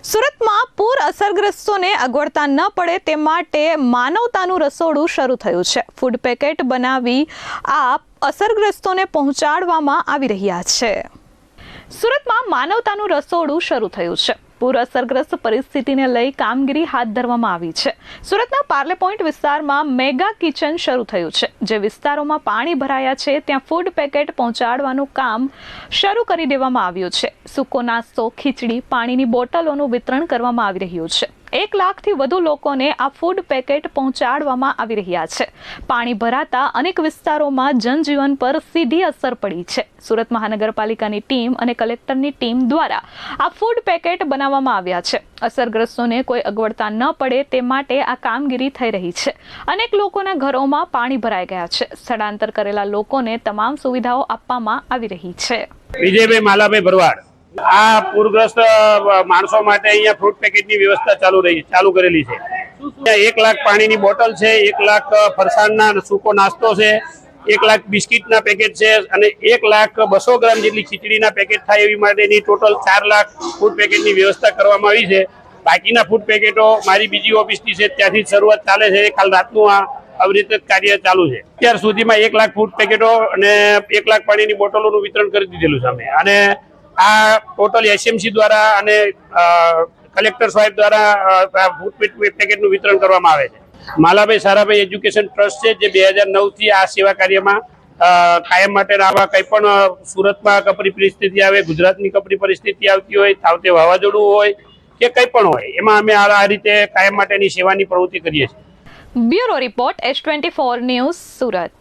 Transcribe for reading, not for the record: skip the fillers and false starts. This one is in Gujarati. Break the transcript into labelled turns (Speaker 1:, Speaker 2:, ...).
Speaker 1: સુરતમાં પૂર અસરગ્રસ્તોને અગવડતા ન પડે તે માટે માનવતાનું રસોડું શરૂ થયું છે। ફૂડ પેકેટ બનાવી આ અસરગ્રસ્તોને પહોંચાડવામાં આવી રહ્યા છે। સુરતમાં માનવતાનું રસોડું શરૂ થયું છે। પૂર અસરગ્રસ્ત પરિસ્થિતિને લઈ કામગીરી હાથ ધરવામાં આવી છે। સુરતના પાર્લે પોઈન્ટ વિસ્તારમાં મેગા કિચન શરૂ થયું છે। જે વિસ્તારોમાં પાણી ભરાયા છે ત્યાં ફૂડ પેકેટ પહોંચાડવાનું કામ શરૂ કરી દેવામાં આવ્યું છે। સૂકો નાસ્તો, ખીચડી, પાણીની બોટલોનું વિતરણ કરવામાં આવી રહ્યું છે। 1 લાખથી વધુ લોકોને આ ફૂડ પેકેટ પહોંચાડવામાં આવી રહ્યા છે। પાણી ભરાતા અનેક વિસ્તારોમાં જનજીવન પર સીધી અસર પડી છે। સુરત મહાનગરપાલિકાની ટીમ અને કલેક્ટરની ટીમ દ્વારા આ ફૂડ પેકેટ બનાવવામાં આવ્યા છે। અસરગ્રસ્તોને કોઈ અગવડતા ન પડે તે માટે આ કામગીરી થઈ રહી છે। અનેક લોકોના ઘરોમાં પાણી ભરાઈ ગયા છે। સ્થળાંતર કરેલા લોકોને તમામ સુવિધાઓ આપવામાં આવી રહી છે।
Speaker 2: વિજયભાઈ માલાભાઈ ભરવાડ આ પૂરગ્રસ્ત માણસો માટે અહીંયા ફ્રૂટ પેકેટની વ્યવસ્થા ચાલુ કરેલી છે। 1 લાખ પાણીની બોટલ છે, 1 લાખ ફરસાણના સૂકો નાસ્તો છે, 1 લાખ બિસ્કિટના પેકેટ છે અને 1 લાખ 200 ગ્રામ જેટલી ખીચડીના પેકેટ થાય એવી માટેની ટોટલ 4 લાખ ફૂડ પેકેટની વ્યવસ્થા કરવામાં આવી છે। બાકીના ફૂડ પેકેટો મારી બીજી ઓફિસની છે ત્યાંથી શરૂઆત ચાલે છે। કાલ રાતનું આવી રીતે કાર્ય ચાલુ છે। અત્યાર સુધીમાં 1 લાખ ફૂડ પેકેટો અને 1 લાખ પાણીની બોટલોનું વિતરણ કરી દીધેલું છે અમે। અને આ ટોટલ એસએમસી દ્વારા અને કલેક્ટર સાહેબ દ્વારા ફૂડ પેકેટનું વિતરણ કરવામાં આવે છે। માલાભાઈ સારાભાઈ એજ્યુકેશન ટ્રસ્ટ છે જે 2009 થી આ સેવા કાર્યમાં કાયમ માટે આવા કંઈ પણ સુરતમાં કપરી પરિસ્થિતિ આવે, ગુજરાતની કપરી પરિસ્થિતિ આવતી હોય, તાવતે વાવાઝોડું હોય કે કંઈ પણ હોય એમાં અમે આ રીતે કાયમ માટેની સેવાની પ્રવૃત્તિ કરીએ છીએ।
Speaker 1: Bureau report S24 news Surat.